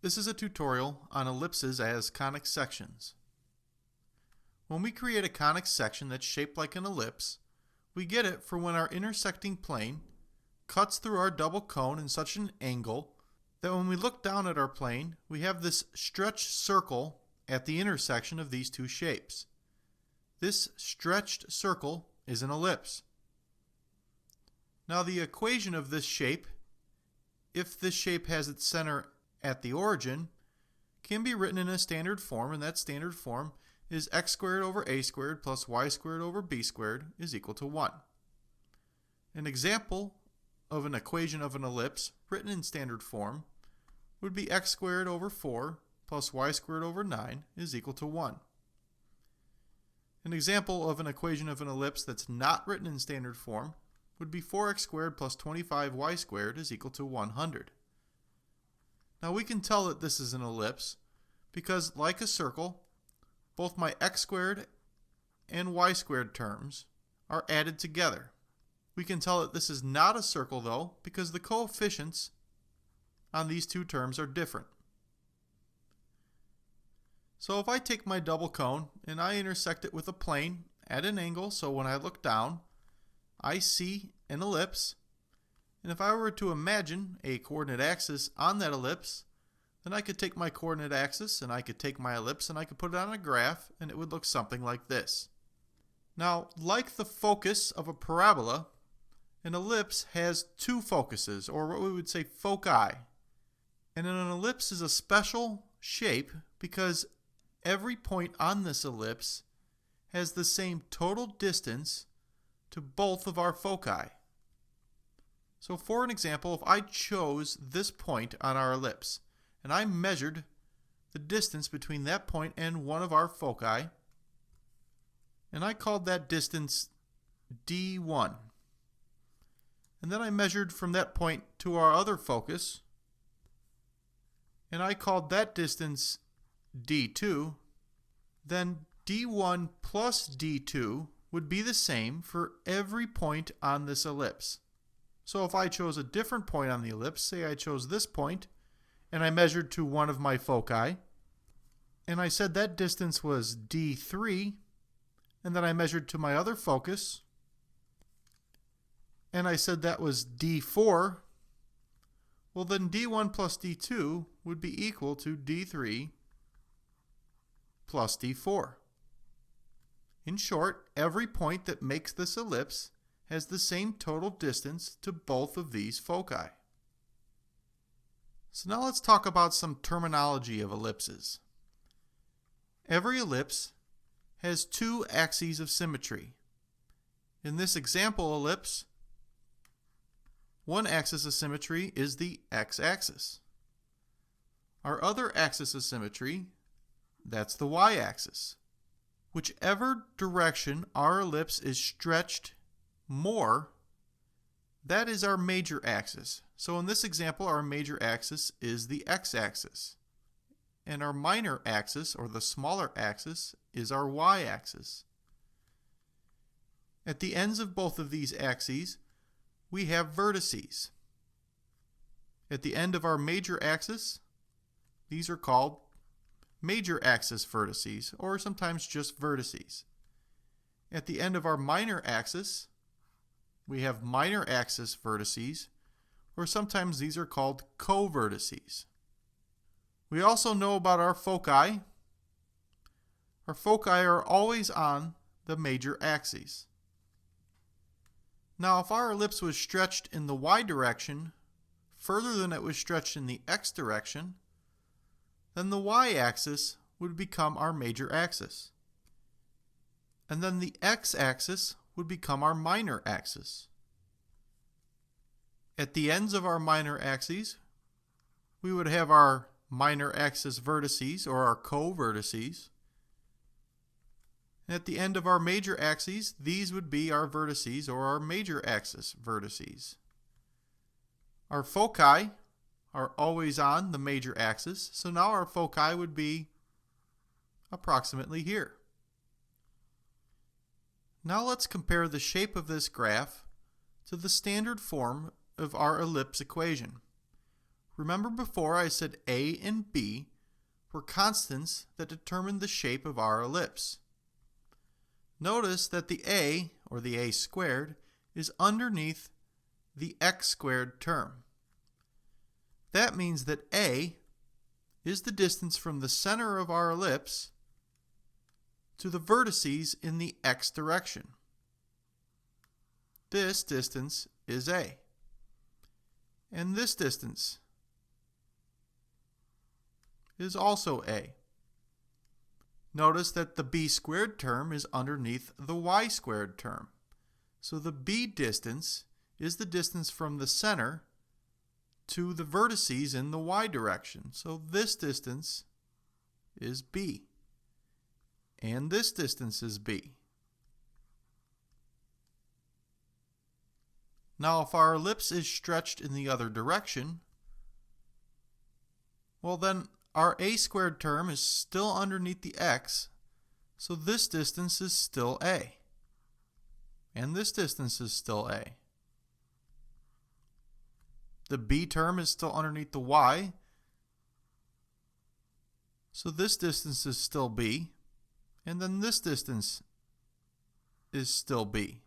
This is a tutorial on ellipses as conic sections. When we create a conic section that's shaped like an ellipse, we get it for when our intersecting plane cuts through our double cone in such an angle that when we look down at our plane, we have this stretched circle at the intersection of these two shapes. This stretched circle is an ellipse. Now the equation of this shape, if this shape has its center at the origin, can be written in a standard form, and that standard form is x squared over a squared plus y squared over b squared is equal to 1. An example of an equation of an ellipse written in standard form would be x squared over 4 plus y squared over 9 is equal to 1. An example of an equation of an ellipse that's not written in standard form would be 4x squared plus 25y squared is equal to 100. Now we can tell that this is an ellipse because, like a circle, both my x squared and y squared terms are added together. We can tell that this is not a circle, though, because the coefficients on these two terms are different. So if I take my double cone and I intersect it with a plane at an angle, so when I look down, I see an ellipse. And if I were to imagine a coordinate axis on that ellipse, then I could take my coordinate axis and I could take my ellipse and I could put it on a graph and it would look something like this. Now, like the focus of a parabola, an ellipse has two focuses, or what we would say foci. And an ellipse is a special shape because every point on this ellipse has the same total distance to both of our foci. So for an example, if I chose this point on our ellipse and I measured the distance between that point and one of our foci, and I called that distance D1, and then I measured from that point to our other focus, and I called that distance D2, then D1 plus D2 would be the same for every point on this ellipse. So if I chose a different point on the ellipse, say I chose this point, and I measured to one of my foci, and I said that distance was D3, and then I measured to my other focus, and I said that was D4, well then D1 plus D2 would be equal to D3 plus D4. In short, every point that makes this ellipse has the same total distance to both of these foci. So now let's talk about some terminology of ellipses. Every ellipse has two axes of symmetry. In this example ellipse, one axis of symmetry is the x-axis. Our other axis of symmetry, that's the y-axis. Whichever direction our ellipse is stretched more, that is our major axis. So in this example, our major axis is the x-axis. And our minor axis, or the smaller axis, is our y-axis. At the ends of both of these axes, we have vertices. At the end of our major axis, these are called major axis vertices, or sometimes just vertices. At the end of our minor axis, we have minor axis vertices, or sometimes these are called co-vertices. We also know about our foci. Our foci are always on the major axes. Now, if our ellipse was stretched in the y direction further than it was stretched in the x direction, then the y-axis would become our major axis. And then the x-axis would become our minor axis. At the ends of our minor axes, we would have our minor axis vertices, or our co-vertices. At the end of our major axes, these would be our vertices, or our major axis vertices. Our foci are always on the major axis, so now our foci would be approximately here. Now let's compare the shape of this graph to the standard form of our ellipse equation. Remember before I said A and B were constants that determine the shape of our ellipse. Notice that the A, or the A squared, is underneath the x squared term. That means that A is the distance from the center of our ellipse to the vertices in the x direction. This distance is A. And this distance is also A. Notice that the b squared term is underneath the y squared term. So the b distance is the distance from the center to the vertices in the y direction. So this distance is b. And this distance is b. Now if our ellipse is stretched in the other direction, well then our a squared term is still underneath the x, so this distance is still a. And this distance is still a. The b term is still underneath the y, so this distance is still b, and then this distance is still b.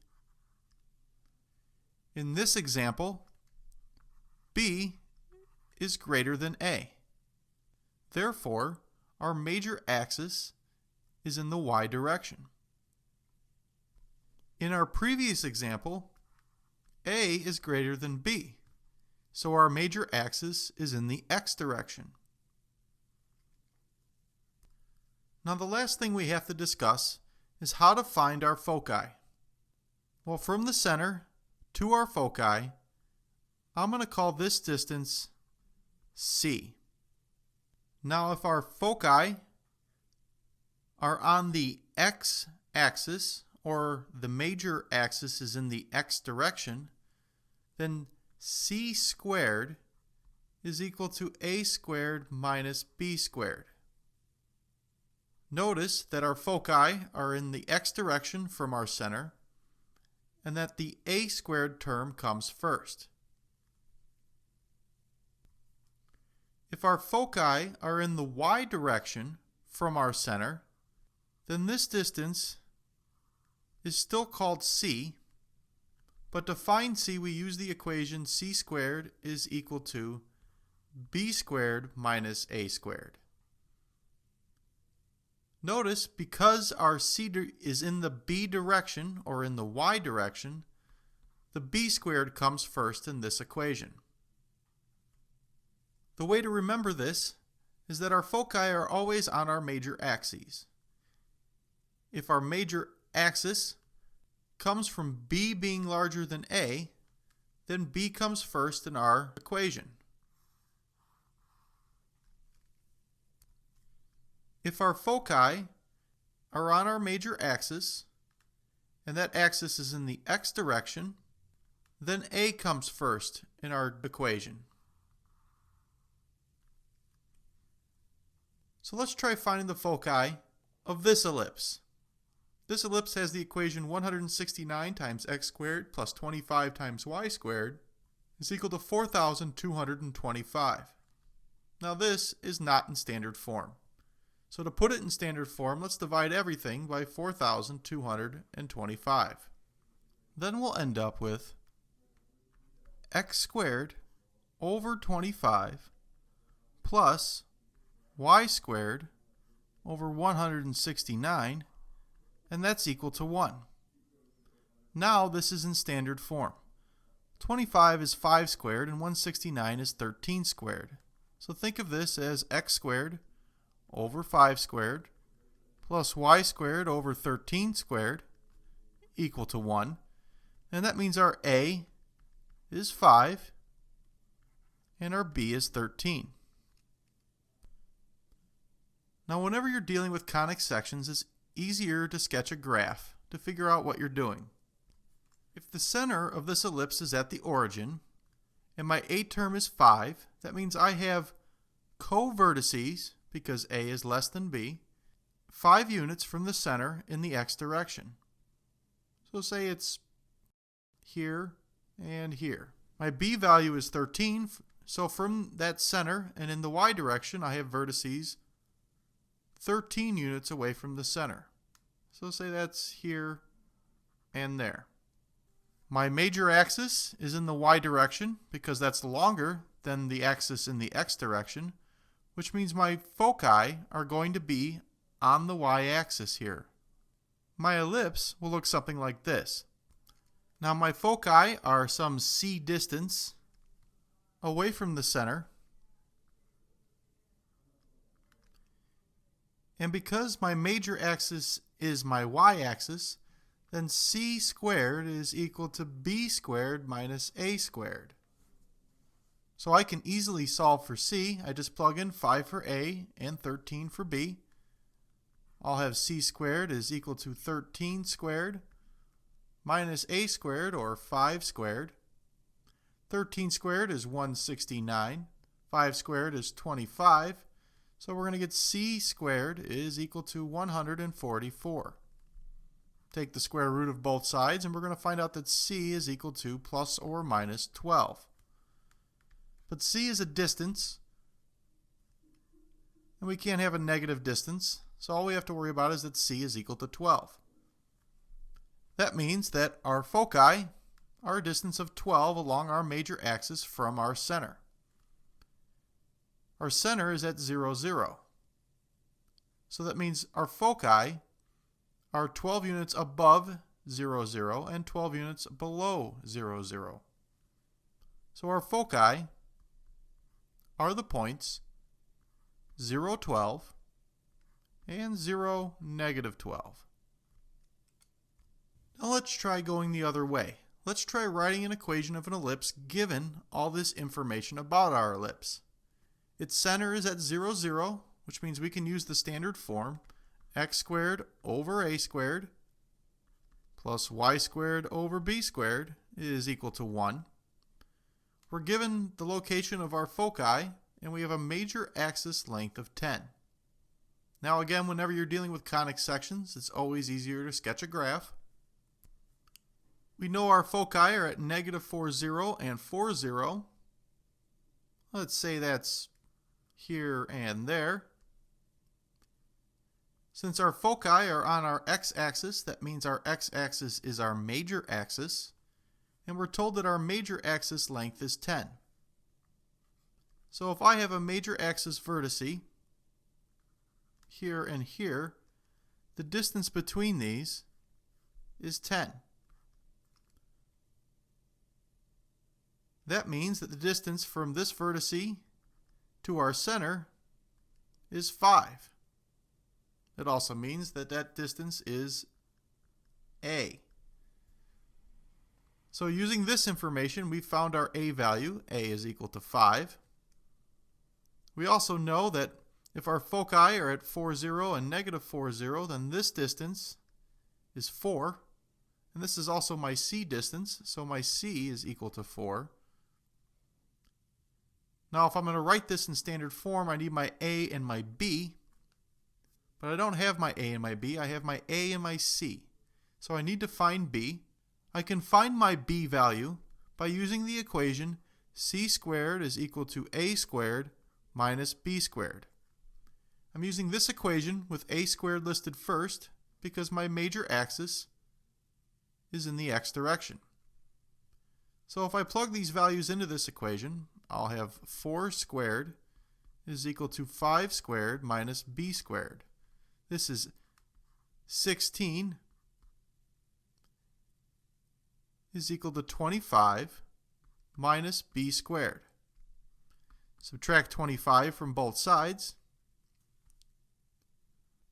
In this example, b is greater than a. Therefore, our major axis is in the y direction. In our previous example, a is greater than b, so our major axis is in the x direction. Now the last thing we have to discuss is how to find our foci. Well, from the center to our foci, I'm going to call this distance C. Now if our foci are on the x-axis, or the major axis is in the x direction, then c squared is equal to a squared minus b squared. Notice that our foci are in the x direction from our center, and that the a squared term comes first. If our foci are in the y direction from our center, then this distance is still called c, but to find c we use the equation c squared is equal to b squared minus a squared. Notice because our c is in the b direction or in the y direction, the b squared comes first in this equation. The way to remember this is that our foci are always on our major axes. If our major axis comes from b being larger than a, then b comes first in our equation. If our foci are on our major axis, and that axis is in the x direction, then a comes first in our equation. So let's try finding the foci of this ellipse. This ellipse has the equation 169 times x squared plus 25 times y squared is equal to 4,225. Now this is not in standard form. So to put it in standard form, let's divide everything by 4,225. Then we'll end up with x squared over 25 plus y squared over 169, and that's equal to 1. Now this is in standard form. 25 is 5 squared and 169 is 13 squared. So think of this as x squared over 5 squared plus y squared over 13 squared equal to 1. And that means our a is 5 and our b is 13. Now whenever you're dealing with conic sections, it's easier to sketch a graph to figure out what you're doing. If the center of this ellipse is at the origin and my a term is 5, that means I have co-vertices, because a is less than b, 5 units from the center in the x direction. So say it's here and here. My b value is 13, So from that center and in the y direction, I have vertices 13 units away from the center. So say that's here and there. My major axis is in the y direction because that's longer than the axis in the x direction, which means my foci are going to be on the y-axis here. My ellipse will look something like this. Now my foci are some c distance away from the center, and because my major axis is my y-axis, then c squared is equal to b squared minus a squared. So I can easily solve for c. I just plug in 5 for a and 13 for b. I'll have c squared is equal to 13 squared minus a squared, or 5 squared. 13 squared is 169. 5 squared is 25. So we're going to get c squared is equal to 144. Take the square root of both sides, and we're going to find out that c is equal to plus or minus 12. But c is a distance, and we can't have a negative distance, so all we have to worry about is that c is equal to 12. That means that our foci are a distance of 12 along our major axis from our center. Our center is at 0, 0. So that means our foci are 12 units above 0, 0 and 12 units below 0, 0. So our foci are the points 0, 12 and 0, negative 12. Now let's try going the other way. Let's try writing an equation of an ellipse given all this information about our ellipse. Its center is at 0, 0, which means we can use the standard form x squared over a squared plus y squared over b squared is equal to 1. We're given the location of our foci, and we have a major axis length of 10. Now again, whenever you're dealing with conic sections, it's always easier to sketch a graph. We know our foci are at negative 4, 0 and 4, 0. Let's say that's here and there. Since our foci are on our x-axis, that means our x-axis is our major axis, and we're told that our major axis length is 10. So if I have a major axis vertice here and here, the distance between these is 10. That means that the distance from this vertice to our center is 5. It also means that that distance is a. So using this information, we found our a value. A is equal to 5. We also know that if our foci are at 4, 0 and negative 4, 0, then this distance is 4. And this is also my c distance, so my c is equal to 4. Now if I'm going to write this in standard form, I need my a and my b. But I don't have my a and my b, I have my a and my c. So I need to find b. I can find my b value by using the equation c squared is equal to a squared minus b squared. I'm using this equation with a squared listed first because my major axis is in the x direction. So if I plug these values into this equation, I'll have 4 squared is equal to 5 squared minus b squared. This is 16 is equal to 25 minus b squared. Subtract 25 from both sides.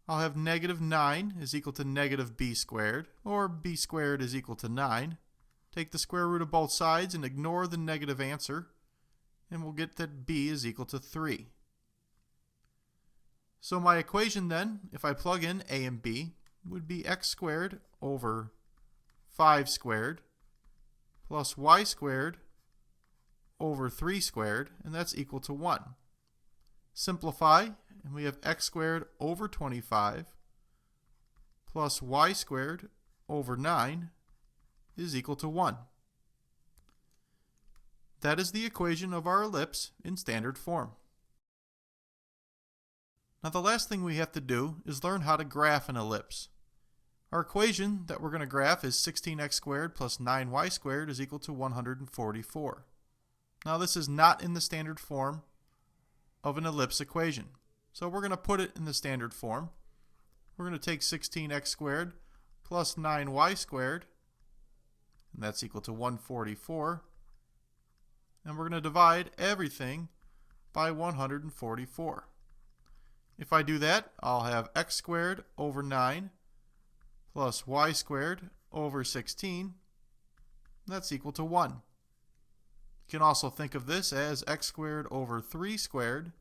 I'll have negative 9 is equal to negative b squared, or b squared is equal to 9. Take the square root of both sides and ignore the negative answer, and we'll get that b is equal to 3. So my equation then, if I plug in a and b, would be x squared over 5 squared plus y squared over 3 squared, and that's equal to 1. Simplify, and we have x squared over 25 plus y squared over 9 is equal to 1. that is the equation of our ellipse in standard form. Now the last thing we have to do is learn how to graph an ellipse. Our equation that we're going to graph is 16x squared plus 9y squared is equal to 144. Now this is not in the standard form of an ellipse equation. So we're going to put it in the standard form. We're going to take 16x squared plus 9y squared, and that's equal to 144. And we're going to divide everything by 144. If I do that, I'll have x squared over 9 plus y squared over 16. That's equal to 1. You can also think of this as x squared over 3 squared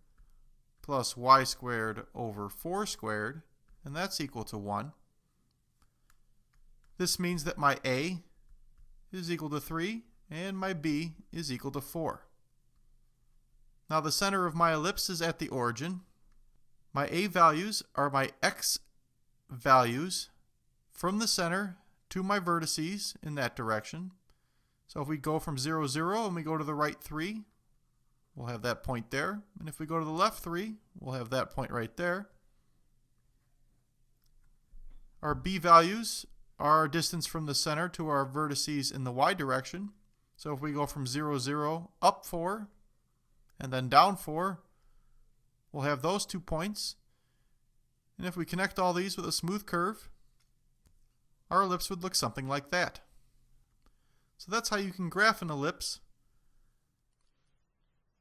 plus y squared over 4 squared, and that's equal to 1. This means that my a is equal to 3 and my b is equal to 4. Now the center of my ellipse is at the origin. My a values are my x values from the center to my vertices in that direction. So if we go from 0, 0 and we go to the right 3, we'll have that point there. And if we go to the left 3, we'll have that point right there. Our b values are our distance from the center to our vertices in the y direction. So if we go from 0, 0 up 4 and then down 4, we'll have those 2 points. And if we connect all these with a smooth curve, our ellipse would look something like that. So that's how you can graph an ellipse.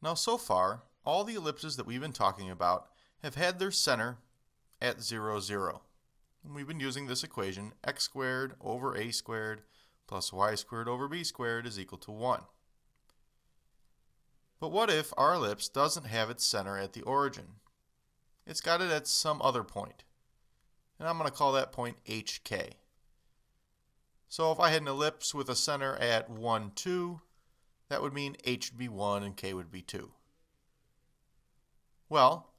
Now so far, all the ellipses that we've been talking about have had their center at 0, 0. And we've been using this equation, x squared over a squared plus y squared over b squared is equal to 1. But what if our ellipse doesn't have its center at the origin? It's got it at some other point. And I'm going to call that point hk. So if I had an ellipse with a center at 1, 2, that would mean h would be 1 and k would be 2. Well,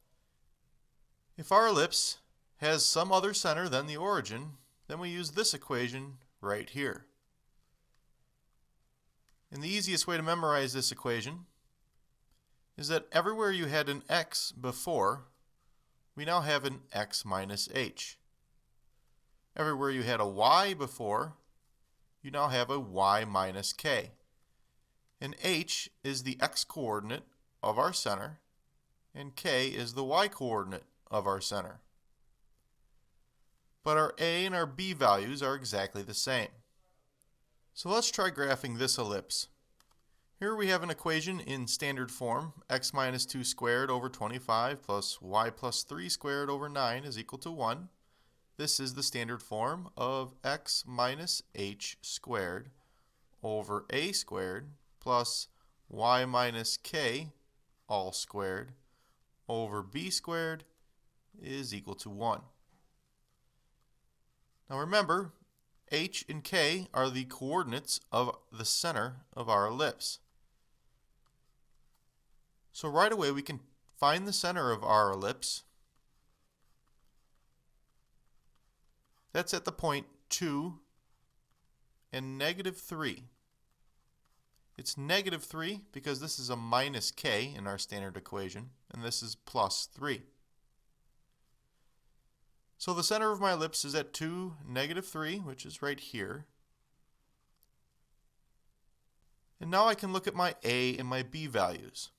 if our ellipse has some other center than the origin, then we use this equation right here. And the easiest way to memorize this equation is that everywhere you had an x before, we now have an x minus h. Everywhere you had a y before, you now have a y minus k. And h is the x coordinate of our center, and k is the y coordinate of our center. But our a and our b values are exactly the same. So let's try graphing this ellipse. Here we have an equation in standard form, x minus 2 squared over 25 plus y plus 3 squared over 9 is equal to 1. This is the standard form of x minus h squared over a squared plus y minus k all squared over b squared is equal to 1. Now remember, h and k are the coordinates of the center of our ellipse. So right away we can find the center of our ellipse. That's at the point 2 and negative 3. It's negative 3 because this is a minus k in our standard equation, and this is plus 3. So the center of my ellipse is at 2, negative 3, which is right here. And now I can look at my a and my b values.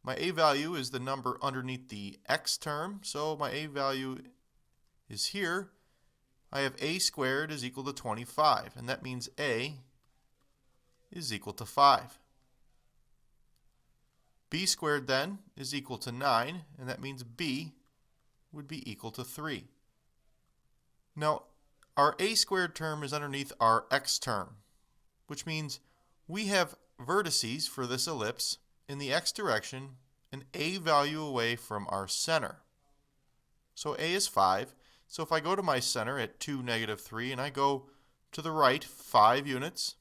My a value is the number underneath the x term, so my a value is here. I have a squared is equal to 25, and that means a is equal to 5. B squared then is equal to 9, and that means b would be equal to 3. Now, our a squared term is underneath our x term, which means we have vertices for this ellipse in the x direction an a value away from our center. So a is 5. So if I go to my center at 2, negative 3, and I go to the right 5 units,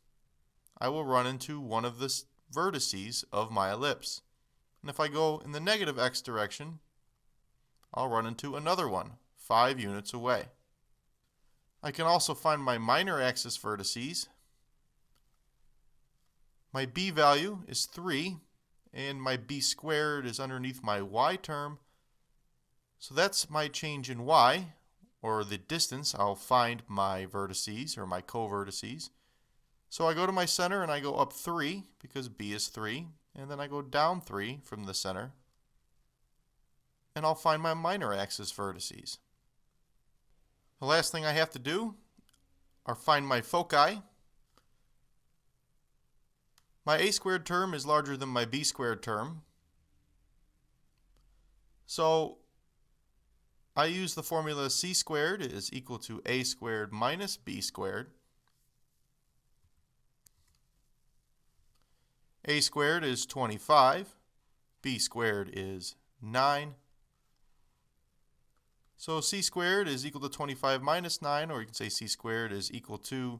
I will run into one of the vertices of my ellipse. And if I go in the negative x direction, I'll run into another one 5 units away. I can also find my minor axis vertices My b value is 3, and my b squared is underneath my y term. So that's my change in y, or the distance. I'll find my vertices, or my co-vertices. So I go to my center and I go up 3, because b is 3, and then I go down 3 from the center, and I'll find my minor axis vertices. The last thing I have to do are find my foci. My a squared term is larger than my b squared term. So I use the formula c squared is equal to a squared minus b squared. A squared is 25, b squared is 9. So c squared is equal to 25 minus 9, or you can say c squared is equal to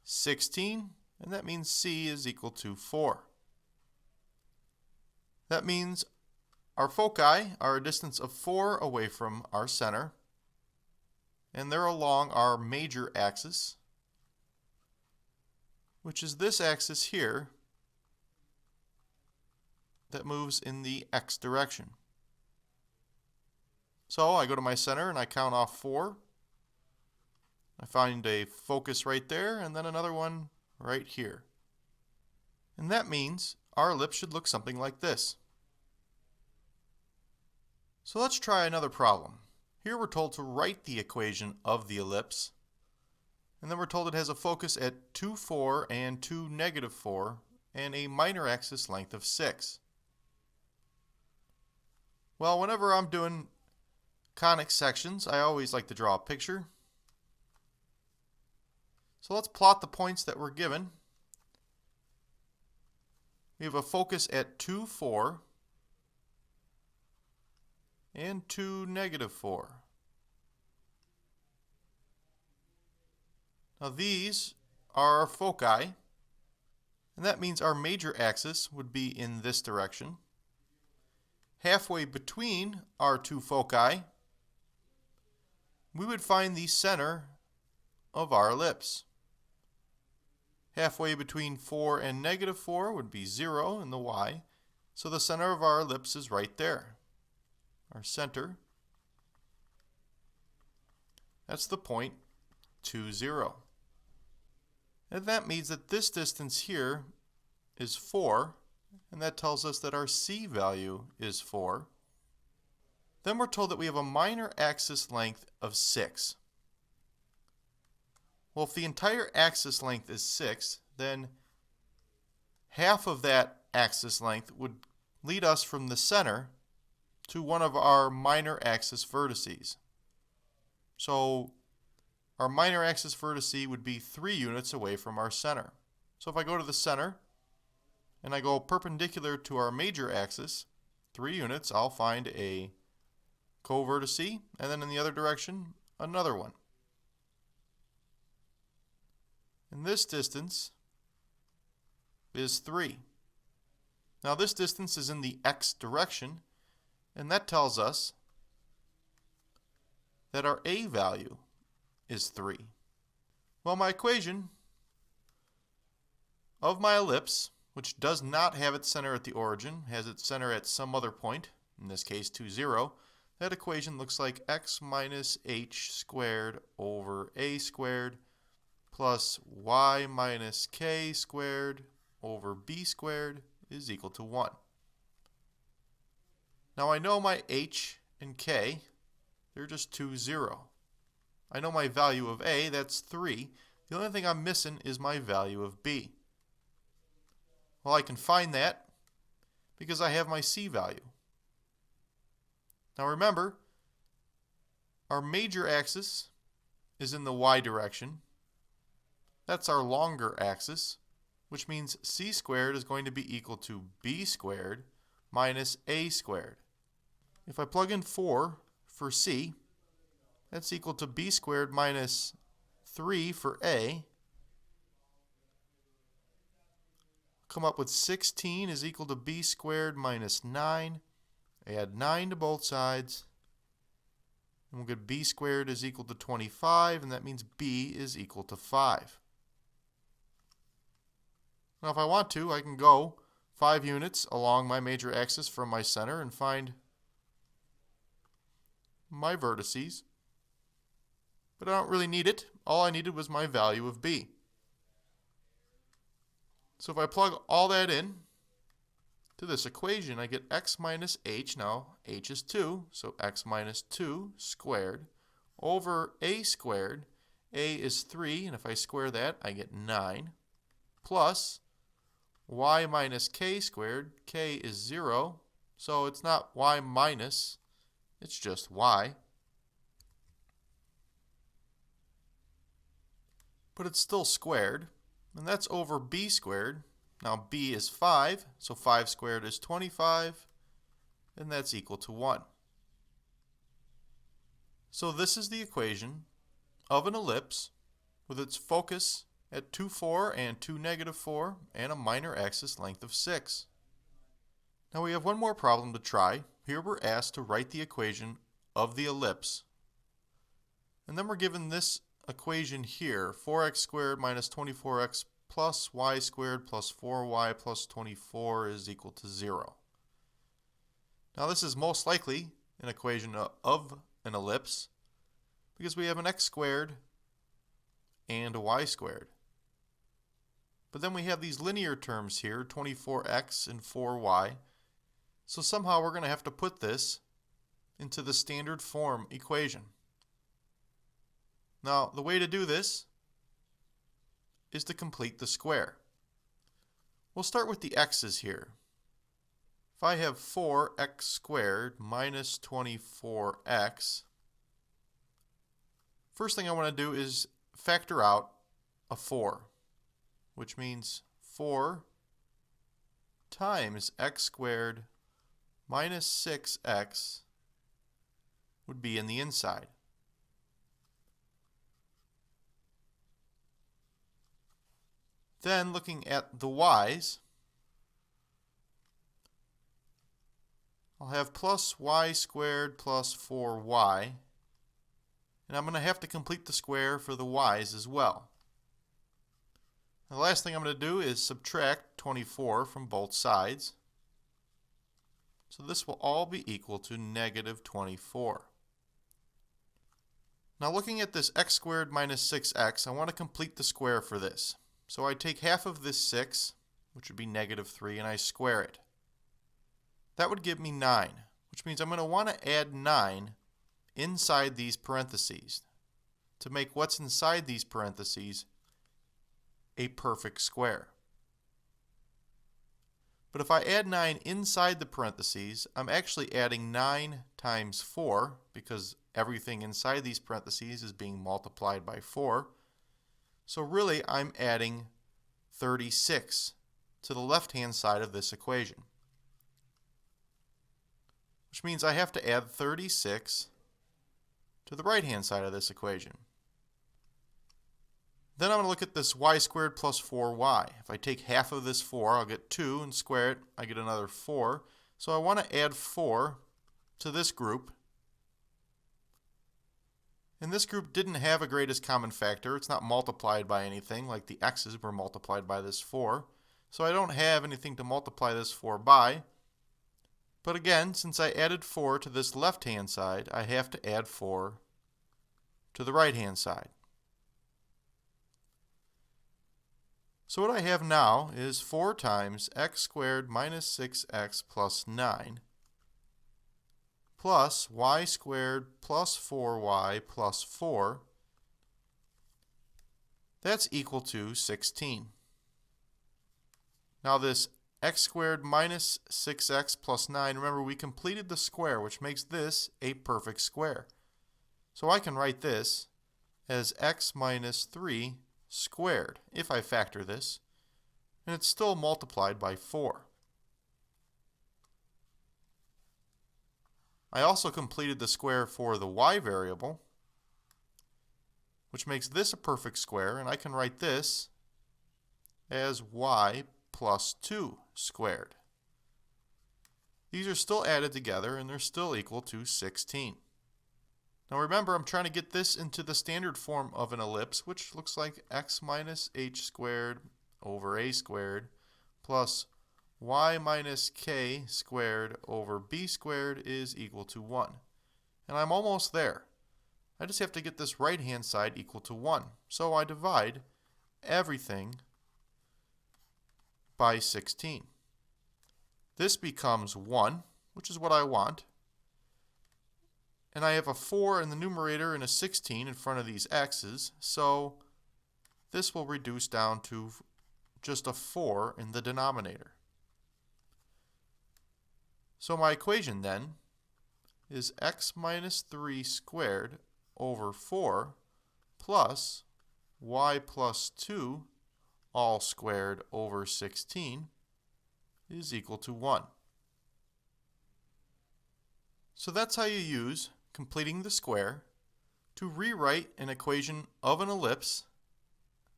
16, and that means c is equal to 4. That means our foci are a distance of 4 away from our center, and they're along our major axis, which is this axis here that moves in the x direction. So I go to my center and I count off 4. I find a focus right there and then another one right here. And that means our ellipse should look something like this. So let's try another problem. Here we're told to write the equation of the ellipse, and then we're told it has a focus at 2, 4 and 2, negative 4, and a minor axis length of 6. Well, whenever I'm doing conic sections, I always like to draw a picture. So let's plot the points that we're given. We have a focus at 2, 4 and 2, negative 4. Now these are our foci, and that means our major axis would be in this direction. Halfway between our two foci, we would find the center of our ellipse. Halfway between 4 and negative 4 would be 0 in the y, so the center of our ellipse is right there. Our center, that's the point 2, 0. And that means that this distance here is 4, and that tells us that our c value is 4. Then we're told that we have a minor axis length of 6. Well, if the entire axis length is 6, then half of that axis length would lead us from the center to one of our minor axis vertices. So our minor axis vertice would be 3 units away from our center. So if I go to the center and I go perpendicular to our major axis, 3 units, I'll find a co-vertice, and then in the other direction, another one. And this distance is 3. Now this distance is in the x direction, and that tells us that our a value is 3. Well, my equation of my ellipse, which does not have its center at the origin, has its center at some other point, in this case 2, 0, that equation looks like x minus h squared over a squared plus y minus k squared over b squared is equal to 1. Now I know my h and k, they're just 2, 0. I know my value of a, that's 3. The only thing I'm missing is my value of b. Well, I can find that because I have my c value. Now remember, our major axis is in the y direction. That's our longer axis, which means c squared is going to be equal to b squared minus a squared. If I plug in 4 for c, that's equal to b squared minus 3 for a. Come up with 16 is equal to b squared minus 9. Add 9 to both sides, and we'll get b squared is equal to 25, and that means b is equal to 5. Now if I want to, I can go 5 units along my major axis from my center and find my vertices. But I don't really need it. All I needed was my value of b. So if I plug all that in to this equation, I get x minus h. Now h is 2, so x minus 2 squared over a squared. A is 3, and if I square that, I get 9, plus y minus k squared. K is 0, so it's not y minus, it's just y. But it's still squared, and that's over b squared. Now b is 5, so 5 squared is 25, and that's equal to 1. So this is the equation of an ellipse with its focus at 2, 4 and 2, negative 4 and a minor axis length of 6. Now we have one more problem to try. Here we're asked to write the equation of the ellipse. And then we're given this equation here, 4x squared minus 24x plus y squared plus 4y plus 24 is equal to 0. Now this is most likely an equation of an ellipse because we have an x squared and a y squared. But then we have these linear terms here, 24x and 4y. So somehow we're going to have to put this into the standard form equation. Now the way to do this is to complete the square. We'll start with the x's here. If I have 4x squared minus 24x, first thing I want to do is factor out a 4, which means 4 times x squared minus 6x would be in the inside. Then looking at the y's, I'll have plus y squared plus 4y, and I'm going to have to complete the square for the y's as well. The last thing I'm going to do is subtract 24 from both sides. So this will all be equal to negative 24. Now looking at this x squared minus 6x, I want to complete the square for this. So I take half of this 6, which would be negative 3, and I square it. That would give me 9, which means I'm going to want to add 9 inside these parentheses to make what's inside these parentheses a perfect square. But if I add 9 inside the parentheses, I'm actually adding 9 times 4 because everything inside these parentheses is being multiplied by 4. So really I'm adding 36 to the left-hand side of this equation, which means I have to add 36 to the right-hand side of this equation. Then I'm going to look at this y squared plus 4y. If I take half of this 4, I'll get 2 and square it, I get another 4. So I want to add 4 to this group. And this group didn't have a greatest common factor. It's not multiplied by anything like the x's were multiplied by this 4. So I don't have anything to multiply this 4 by. But again, since I added 4 to this left-hand side, I have to add 4 to the right-hand side. So what I have now is 4 times x squared minus 6x plus 9 plus y squared plus 4y plus 4. That's equal to 16. Now this x squared minus 6x plus 9, remember we completed the square, which makes this a perfect square. So I can write this as x minus 3 squared if I factor this, and it's still multiplied by 4. I also completed the square for the y variable, which makes this a perfect square, and I can write this as y plus 2 squared. These are still added together, and they're still equal to 16. Now remember, I'm trying to get this into the standard form of an ellipse, which looks like x minus h squared over a squared plus y minus k squared over b squared is equal to 1. And I'm almost there. I just have to get this right-hand side equal to 1. So I divide everything by 16. This becomes 1, which is what I want. And I have a 4 in the numerator and a 16 in front of these x's, so this will reduce down to just a 4 in the denominator. So my equation then is x minus 3 squared over 4 plus y plus 2 all squared over 16 is equal to 1. So that's how you use completing the square to rewrite an equation of an ellipse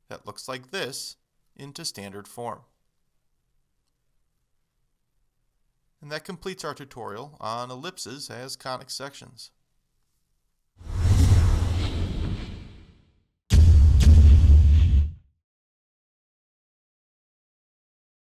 that looks like this into standard form. And that completes our tutorial on ellipses as conic sections.